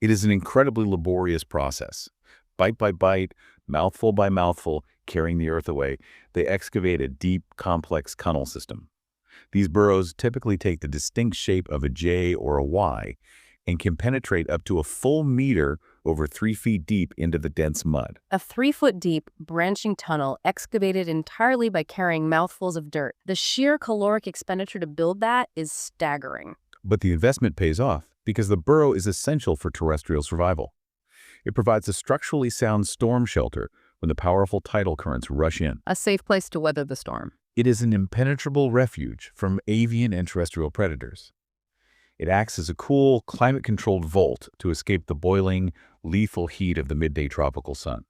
It is an incredibly laborious process. Bite by bite, mouthful by mouthful, carrying the earth away, they excavate a deep, complex tunnel system. These burrows typically take the distinct shape of a J or a Y and can penetrate up to a full meter over 3 feet deep into the dense mud. A 3-foot-deep, branching tunnel excavated entirely by carrying mouthfuls of dirt. The sheer caloric expenditure to build that is staggering. But the investment pays off because the burrow is essential for terrestrial survival. It provides a structurally sound storm shelter when the powerful tidal currents rush in. A safe place to weather the storm. It is an impenetrable refuge from avian and terrestrial predators. It acts as a cool, climate-controlled vault to escape the boiling, lethal heat of the midday tropical sun.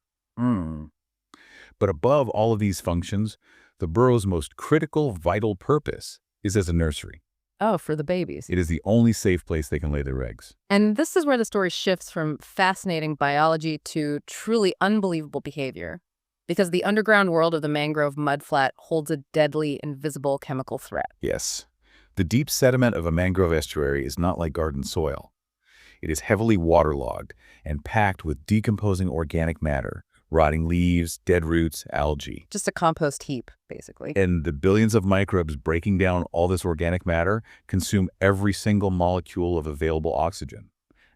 But above all of these functions, the burrow's most critical, vital purpose is as a nursery. Oh, for the babies. It is the only safe place they can lay their eggs. And this is where the story shifts from fascinating biology to truly unbelievable behavior. Because the underground world of the mangrove mudflat holds a deadly, invisible chemical threat. Yes. The deep sediment of a mangrove estuary is not like garden soil. It is heavily waterlogged and packed with decomposing organic matter, rotting leaves, dead roots, algae. Just a compost heap, basically. And the billions of microbes breaking down all this organic matter consume every single molecule of available oxygen.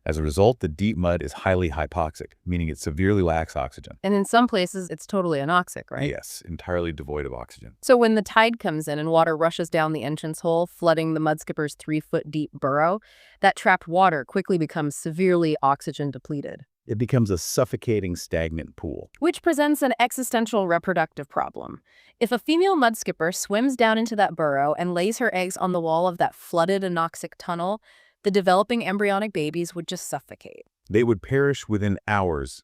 As a result, the deep mud is highly hypoxic, meaning it severely lacks oxygen. And in some places, it's totally anoxic, right? Yes, entirely devoid of oxygen. So when the tide comes in and water rushes down the entrance hole, flooding the mudskipper's 3-foot-deep burrow, that trapped water quickly becomes severely oxygen depleted, It becomes a suffocating, stagnant pool. which presents an existential reproductive problem. If a female mudskipper swims down into that burrow and lays her eggs on the wall of that flooded anoxic tunnel, the developing embryonic babies would just suffocate. They would perish within hours.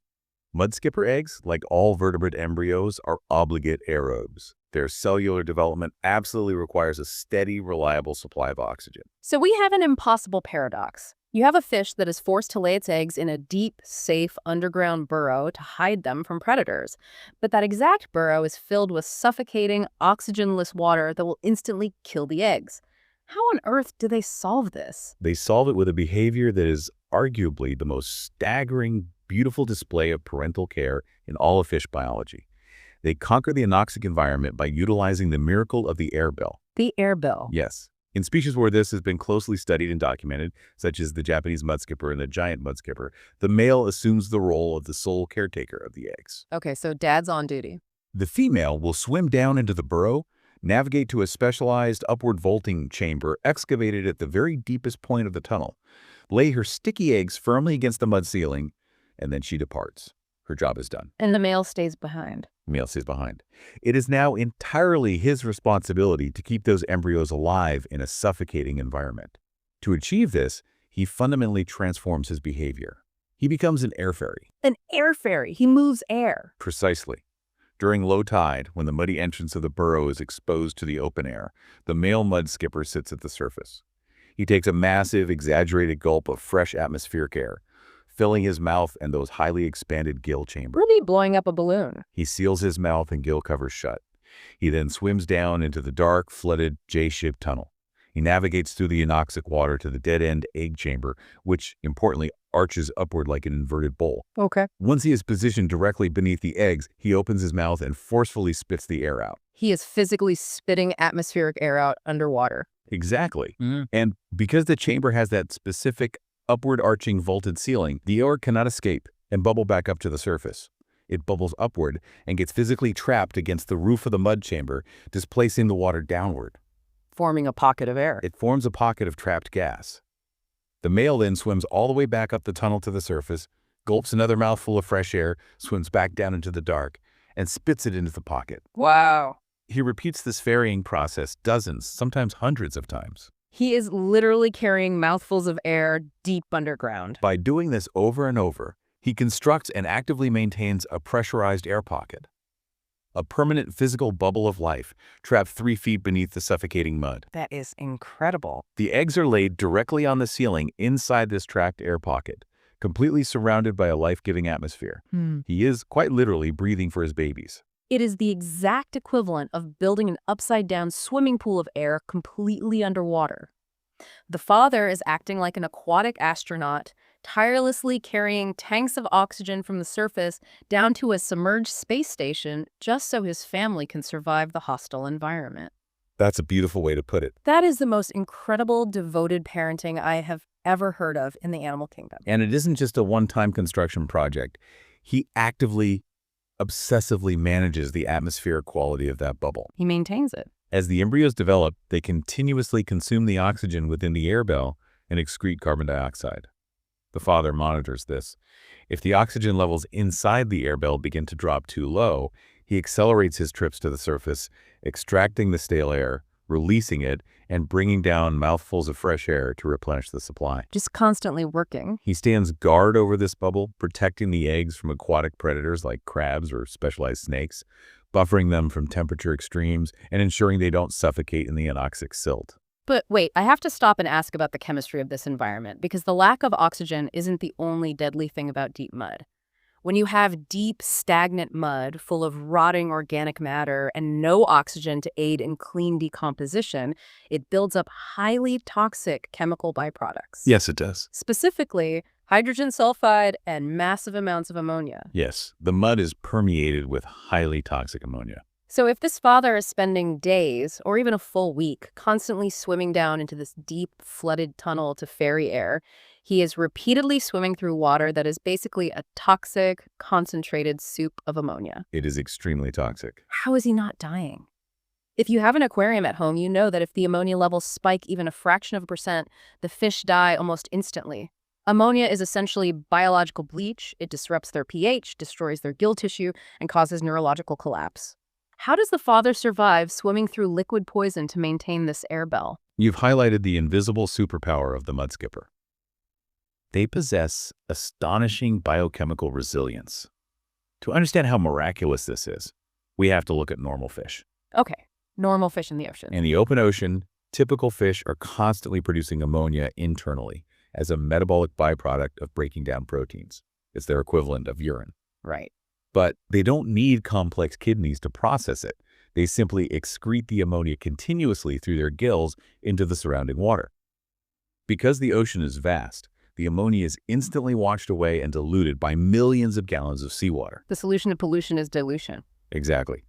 Mudskipper eggs, like all vertebrate embryos, are obligate aerobes. Their cellular development absolutely requires a steady, reliable supply of oxygen. So we have an impossible paradox. You have a fish that is forced to lay its eggs in a deep, safe underground burrow to hide them from predators. But that exact burrow is filled with suffocating, oxygenless water that will instantly kill the eggs. How on earth do they solve this? They solve it with a behavior that is arguably the most staggering, beautiful display of parental care in all of fish biology. They conquer the anoxic environment by utilizing the miracle of the air bell. The air bell. Yes. In species where this has been closely studied and documented, such as the Japanese mudskipper and the giant mudskipper, the male assumes the role of the sole caretaker of the eggs. Okay, so dad's on duty. The female will swim down into the burrow, navigate to a specialized upward vaulting chamber excavated at the very deepest point of the tunnel, lay her sticky eggs firmly against the mud ceiling, and then she departs. Her job is done. And the male stays behind. The male stays behind. It is now entirely his responsibility to keep those embryos alive in a suffocating environment. To achieve this, he fundamentally transforms his behavior. He becomes an air fairy. An air fairy. He moves air. Precisely. During low tide, when the muddy entrance of the burrow is exposed to the open air, the male mudskipper sits at the surface. He takes a massive, exaggerated gulp of fresh atmospheric air, filling his mouth and those highly expanded gill chambers. Really blowing up a balloon. He seals his mouth and gill covers shut. He then swims down into the dark, flooded J-shaped tunnel. He navigates through the anoxic water to the dead-end egg chamber, which, importantly, arches upward like an inverted bowl. Okay. Once he is positioned directly beneath the eggs, he opens his mouth and forcefully spits the air out. He is physically spitting atmospheric air out underwater. Exactly. And because the chamber has that specific upward arching vaulted ceiling, the air cannot escape and bubble back up to the surface. It bubbles upward and gets physically trapped against the roof of the mud chamber, displacing the water downward. Forming a pocket of air. It forms a pocket of trapped gas. The male then swims all the way back up the tunnel to the surface, gulps another mouthful of fresh air, swims back down into the dark, and spits it into the pocket. Wow. He repeats this ferrying process dozens, sometimes hundreds of times. He is literally carrying mouthfuls of air deep underground. By doing this over and over, he constructs and actively maintains a pressurized air pocket, a permanent physical bubble of life trapped 3 feet beneath the suffocating mud. That is incredible. The eggs are laid directly on the ceiling inside this trapped air pocket, completely surrounded by a life-giving atmosphere. He is quite literally breathing for his babies. It is the exact equivalent of building an upside-down swimming pool of air completely underwater. The father is acting like an aquatic astronaut, tirelessly carrying tanks of oxygen from the surface down to a submerged space station just so his family can survive the hostile environment. That's a beautiful way to put it. That is the most incredible, devoted parenting I have ever heard of in the animal kingdom. And it isn't just a one-time construction project. He actively, obsessively manages the atmospheric quality of that bubble. He maintains it. As the embryos develop, they continuously consume the oxygen within the air bell and excrete carbon dioxide. The father monitors this. If the oxygen levels inside the air bell begin to drop too low, he accelerates his trips to the surface, extracting the stale air, releasing it, and bringing down mouthfuls of fresh air to replenish the supply. Just constantly working. He stands guard over this bubble, protecting the eggs from aquatic predators like crabs or specialized snakes, buffering them from temperature extremes, and ensuring they don't suffocate in the anoxic silt. But wait, I have to stop and ask about the chemistry of this environment, because the lack of oxygen isn't the only deadly thing about deep mud. When you have deep, stagnant mud full of rotting organic matter and no oxygen to aid in clean decomposition, it builds up highly toxic chemical byproducts. Yes, it does. Specifically, hydrogen sulfide and massive amounts of ammonia. Yes, the mud is permeated with highly toxic ammonia. So if this father is spending days or even a full week constantly swimming down into this deep, flooded tunnel to ferry air, he is repeatedly swimming through water that is basically a toxic, concentrated soup of ammonia. It is extremely toxic. How is he not dying? If you have an aquarium at home, you know that if the ammonia levels spike even a fraction of a percent, the fish die almost instantly. Ammonia is essentially biological bleach. It disrupts their pH, destroys their gill tissue, and causes neurological collapse. How does the father survive swimming through liquid poison to maintain this air bell? You've highlighted the invisible superpower of the mudskipper. They possess astonishing biochemical resilience. To understand how miraculous this is, we have to look at normal fish. Okay, normal fish in the ocean. In the open ocean, typical fish are constantly producing ammonia internally as a metabolic byproduct of breaking down proteins. It's their equivalent of urine. Right. But they don't need complex kidneys to process it. They simply excrete the ammonia continuously through their gills into the surrounding water. Because the ocean is vast, the ammonia is instantly washed away and diluted by millions of gallons of seawater. The solution to pollution is dilution. Exactly.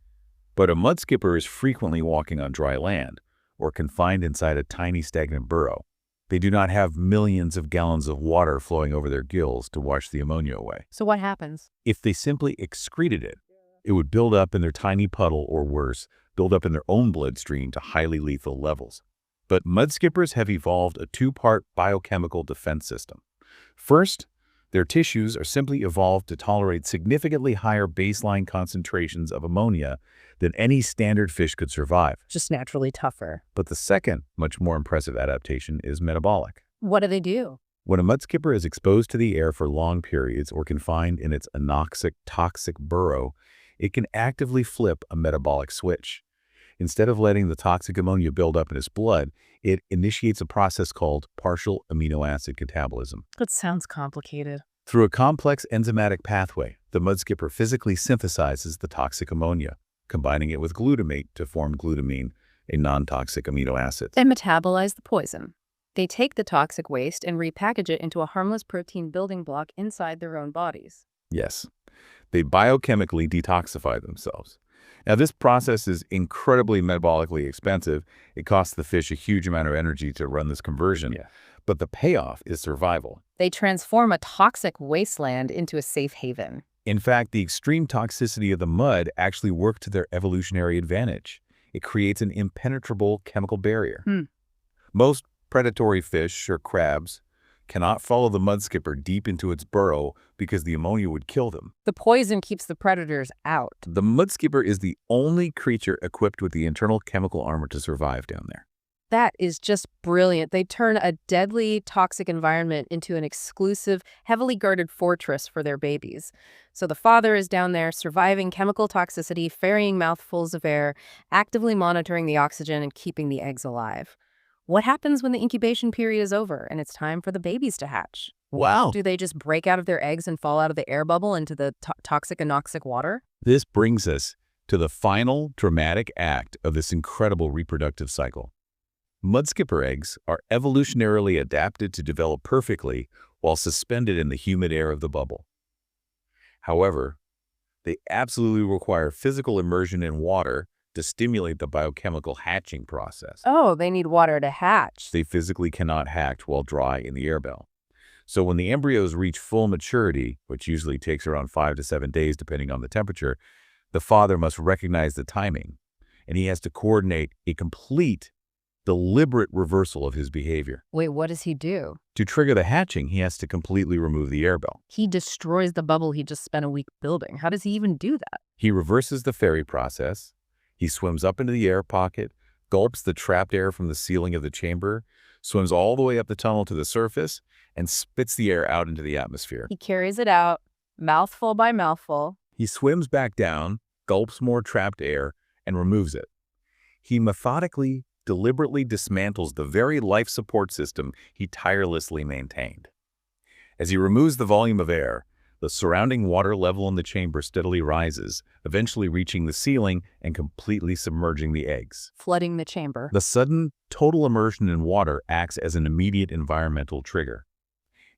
But a mudskipper is frequently walking on dry land or confined inside a tiny stagnant burrow. They do not have millions of gallons of water flowing over their gills to wash the ammonia away. So what happens? If they simply excreted it, it would build up in their tiny puddle or worse, build up in their own bloodstream to highly lethal levels. But mudskippers have evolved a two-part biochemical defense system. First, their tissues are simply evolved to tolerate significantly higher baseline concentrations of ammonia than any standard fish could survive. Just naturally tougher. But the second, much more impressive adaptation is metabolic. What do they do? When a mudskipper is exposed to the air for long periods or confined in its anoxic, toxic burrow, it can actively flip a metabolic switch. Instead of letting the toxic ammonia build up in its blood, it initiates a process called partial amino acid catabolism. That sounds complicated. Through a complex enzymatic pathway, the mudskipper physically synthesizes the toxic ammonia, combining it with glutamate to form glutamine, a non-toxic amino acid. They metabolize the poison. They take the toxic waste and repackage it into a harmless protein building block inside their own bodies. Yes, they biochemically detoxify themselves. Now, this process is incredibly metabolically expensive. It costs the fish a huge amount of energy to run this conversion, but the payoff is survival. They transform a toxic wasteland into a safe haven. In fact, the extreme toxicity of the mud actually worked to their evolutionary advantage. It creates an impenetrable chemical barrier. Most predatory fish or crabs cannot follow the mudskipper deep into its burrow because the ammonia would kill them. The poison keeps the predators out. The mudskipper is the only creature equipped with the internal chemical armor to survive down there. That is just brilliant. They turn a deadly, toxic environment into an exclusive, heavily guarded fortress for their babies. So the father is down there surviving chemical toxicity, ferrying mouthfuls of air, actively monitoring the oxygen and keeping the eggs alive. What happens when the incubation period is over and it's time for the babies to hatch? Wow. Do they just break out of their eggs and fall out of the air bubble into the toxic anoxic water? This brings us to the final dramatic act of this incredible reproductive cycle. Mudskipper eggs are evolutionarily adapted to develop perfectly while suspended in the humid air of the bubble. However, they absolutely require physical immersion in water to stimulate the biochemical hatching process. Oh, they need water to hatch. They physically cannot hatch while dry in the air bell. So when the embryos reach full maturity, which usually takes around 5 to 7 days depending on the temperature, the father must recognize the timing, and he has to coordinate a complete, deliberate reversal of his behavior. Wait, what does he do? To trigger the hatching, he has to completely remove the air bell. He destroys the bubble he just spent a week building. How does he even do that? He reverses the ferry process. He swims up into the air pocket, gulps the trapped air from the ceiling of the chamber, swims all the way up the tunnel to the surface, and spits the air out into the atmosphere. He carries it out, mouthful by mouthful. He swims back down, gulps more trapped air, and removes it. He methodically, deliberately dismantles the very life support system he tirelessly maintained. As he removes the volume of air, The surrounding water level in the chamber steadily rises, eventually reaching the ceiling and completely submerging the eggs. Flooding the chamber. The sudden, total immersion in water acts as an immediate environmental trigger.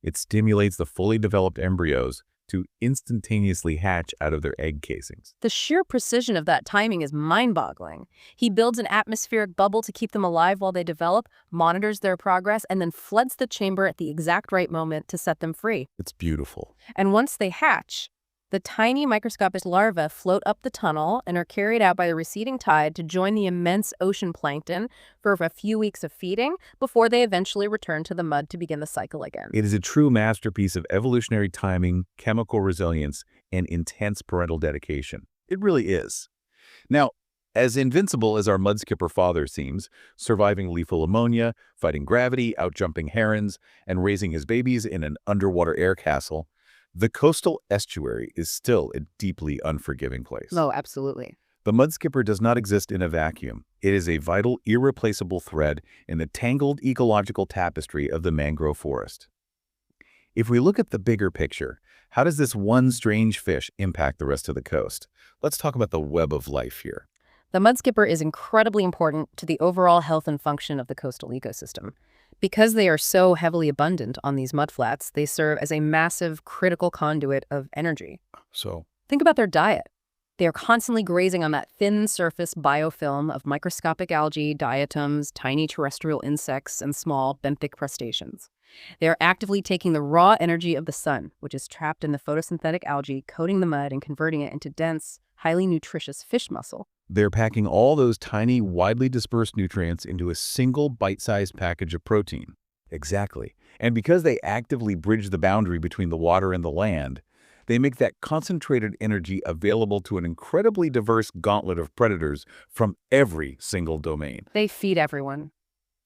It stimulates the fully developed embryos to instantaneously hatch out of their egg casings. The sheer precision of that timing is mind-boggling. He builds an atmospheric bubble to keep them alive while they develop, monitors their progress, and then floods the chamber at the exact right moment to set them free. It's beautiful. And once they hatch, the tiny microscopic larvae float up the tunnel and are carried out by the receding tide to join the immense ocean plankton for a few weeks of feeding before they eventually return to the mud to begin the cycle again. It is a true masterpiece of evolutionary timing, chemical resilience, and intense parental dedication. It really is. Now, as invincible as our mudskipper father seems, surviving lethal ammonia, fighting gravity, outjumping herons, and raising his babies in an underwater air castle, the coastal estuary is still a deeply unforgiving place. Oh, absolutely. The mudskipper does not exist in a vacuum. It is a vital, irreplaceable thread in the tangled ecological tapestry of the mangrove forest. If we look at the bigger picture, how does this one strange fish impact the rest of the coast? Let's talk about the web of life here. The mudskipper is incredibly important to the overall health and function of the coastal ecosystem. Because they are so heavily abundant on these mudflats, they serve as a massive, critical conduit of energy. So, Think about their diet. They are constantly grazing on that thin surface biofilm of microscopic algae, diatoms, tiny terrestrial insects, and small benthic crustaceans. They are actively taking the raw energy of the sun, which is trapped in the photosynthetic algae, coating the mud and converting it into dense, highly nutritious fish muscle. they're packing all those tiny, widely dispersed nutrients into a single bite-sized package of protein. Exactly. And because they actively bridge the boundary between the water and the land, they make that concentrated energy available to an incredibly diverse gauntlet of predators from every single domain. They feed everyone.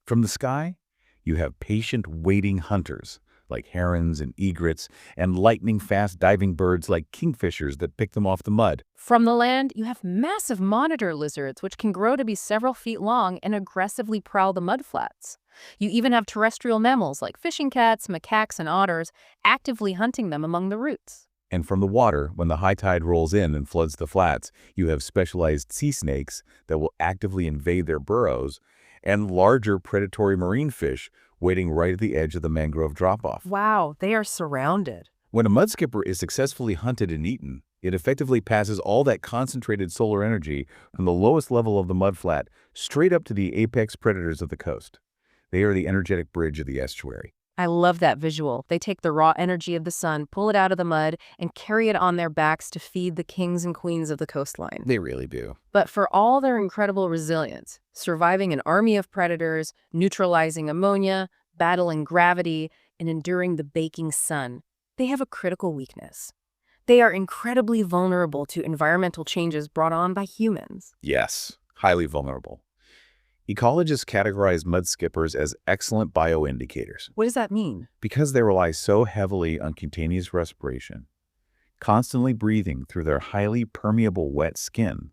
From the sky, you have patient, waiting hunters, like herons and egrets, and lightning-fast diving birds like kingfishers that pick them off the mud. From the land, you have massive monitor lizards, which can grow to be several feet long and aggressively prowl the mudflats. You even have terrestrial mammals like fishing cats, macaques, and otters actively hunting them among the roots. And from the water, when the high tide rolls in and floods the flats, you have specialized sea snakes that will actively invade their burrows, and larger predatory marine fish waiting right at the edge of the mangrove drop-off. Wow, they are surrounded. When a mudskipper is successfully hunted and eaten, it effectively passes all that concentrated solar energy from the lowest level of the mudflat straight up to the apex predators of the coast. They are the energetic bridge of the estuary. I love that visual. They take the raw energy of the sun, pull it out of the mud, and carry it on their backs to feed the kings and queens of the coastline. They really do. But for all their incredible resilience, surviving an army of predators, neutralizing ammonia, battling gravity, and enduring the baking sun, they have a critical weakness. They are incredibly vulnerable to environmental changes brought on by humans. Yes, highly vulnerable. Ecologists categorize mudskippers as excellent bioindicators What does that mean? because they rely so heavily on cutaneous respiration. Constantly breathing through their highly permeable wet skin,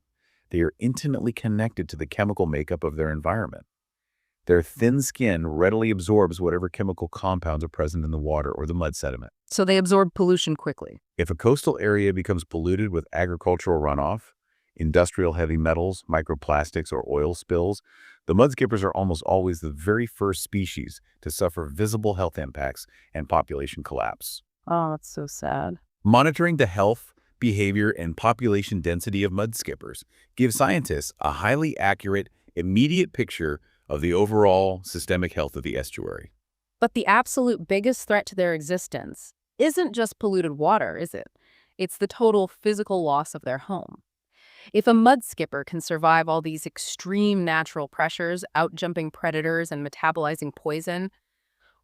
they are intimately connected to the chemical makeup of their environment. Their thin skin readily absorbs whatever chemical compounds are present in the water or the mud sediment. So they absorb pollution quickly. If a coastal area becomes polluted with agricultural runoff, industrial heavy metals, microplastics, or oil spills, the mudskippers are almost always the very first species to suffer visible health impacts and population collapse. Oh, that's so sad. Monitoring the health, behavior, and population density of mudskippers gives scientists a highly accurate, immediate picture of the overall systemic health of the estuary. But the absolute biggest threat to their existence isn't just polluted water, is it? It's the total physical loss of their home. If a mudskipper can survive all these extreme natural pressures, outjumping predators and metabolizing poison,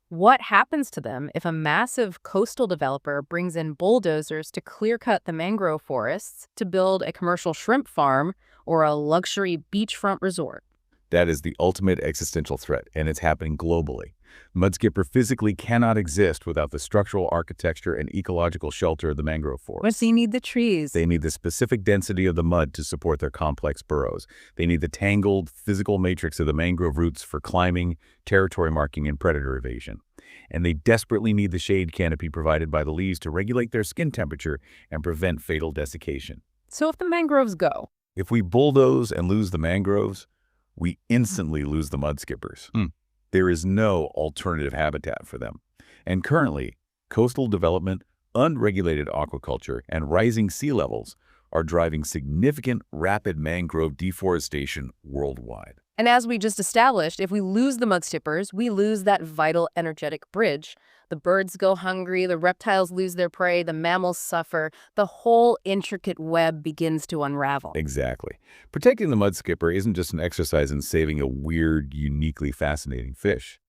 what happens to them if a massive coastal developer brings in bulldozers to clear-cut the mangrove forests to build a commercial shrimp farm or a luxury beachfront resort? That is the ultimate existential threat, and it's happening globally. Mudskipper physically cannot exist without the structural architecture and ecological shelter of the mangrove forest. But they need the trees. They need the specific density of the mud to support their complex burrows. They need the tangled physical matrix of the mangrove roots for climbing, territory marking, and predator evasion. and they desperately need the shade canopy provided by the leaves to regulate their skin temperature and prevent fatal desiccation. So if the mangroves go, If we bulldoze and lose the mangroves, we instantly lose the mudskippers. There is no alternative habitat for them. And currently, coastal development, unregulated aquaculture, and rising sea levels are driving significant rapid mangrove deforestation worldwide. and as we just established, if we lose the mudskippers, we lose that vital energetic bridge. The birds go hungry, the reptiles lose their prey, the mammals suffer. The whole intricate web begins to unravel. Exactly. Protecting the mudskipper isn't just an exercise in saving a weird, uniquely fascinating fish.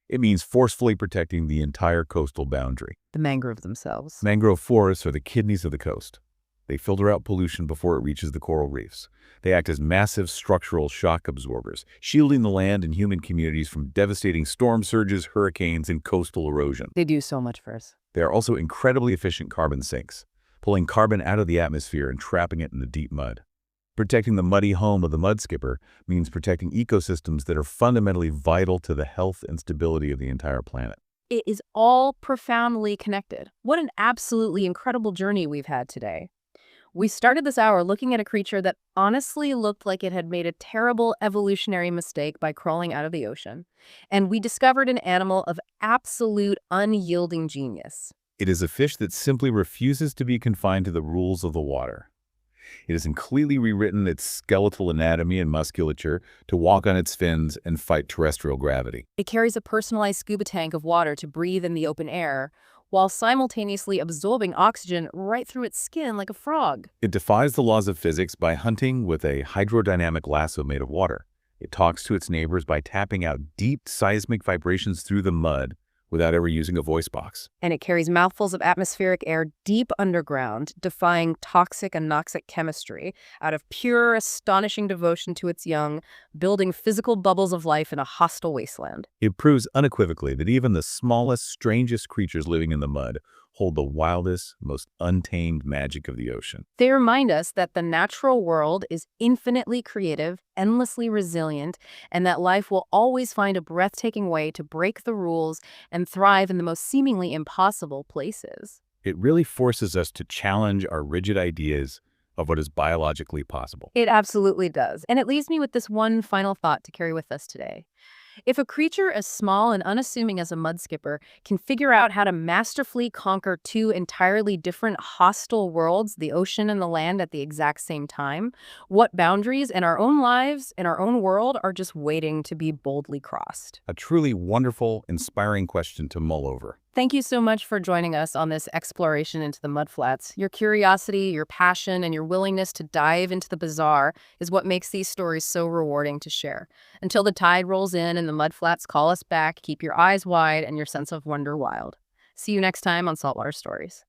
It means forcefully protecting the entire coastal boundary. The mangroves themselves. Mangrove forests are the kidneys of the coast. They filter out pollution before it reaches the coral reefs. They act as massive structural shock absorbers, shielding the land and human communities from devastating storm surges, hurricanes, and coastal erosion. They do so much for us. They are also incredibly efficient carbon sinks, pulling carbon out of the atmosphere and trapping it in the deep mud. Protecting the muddy home of the mudskipper means protecting ecosystems that are fundamentally vital to the health and stability of the entire planet. It is all profoundly connected. What an absolutely incredible journey we've had today. We started this hour looking at a creature that honestly looked like it had made a terrible evolutionary mistake by crawling out of the ocean. And we discovered an animal of absolute unyielding genius. It is a fish that simply refuses to be confined to the rules of the water. It has completely rewritten its skeletal anatomy and musculature to walk on its fins and fight terrestrial gravity. It carries a personalized scuba tank of water to breathe in the open air, while simultaneously absorbing oxygen right through its skin like a frog. It defies the laws of physics by hunting with a hydrodynamic lasso made of water. It talks to its neighbors by tapping out deep seismic vibrations through the mud without ever using a voice box. And it carries mouthfuls of atmospheric air deep underground, defying toxic and noxic chemistry out of pure, astonishing devotion to its young, building physical bubbles of life in a hostile wasteland. It proves unequivocally that even the smallest, strangest creatures living in the mud hold the wildest, most untamed magic of the ocean. They remind us that the natural world is infinitely creative, endlessly resilient, and that life will always find a breathtaking way to break the rules and thrive in the most seemingly impossible places. It really forces us to challenge our rigid ideas of what is biologically possible. It absolutely does. And it leaves me with this one final thought to carry with us today. If a creature as small and unassuming as a mudskipper can figure out how to masterfully conquer two entirely different hostile worlds, the ocean and the land, at the exact same time, what boundaries in our own lives, in our own world, are just waiting to be boldly crossed? A truly wonderful, inspiring question to mull over. Thank you so much for joining us on this exploration into the mudflats. Your curiosity, your passion, and your willingness to dive into the bizarre is what makes these stories so rewarding to share. Until the tide rolls in and the mudflats call us back, keep your eyes wide and your sense of wonder wild. See you next time on Saltwater Stories.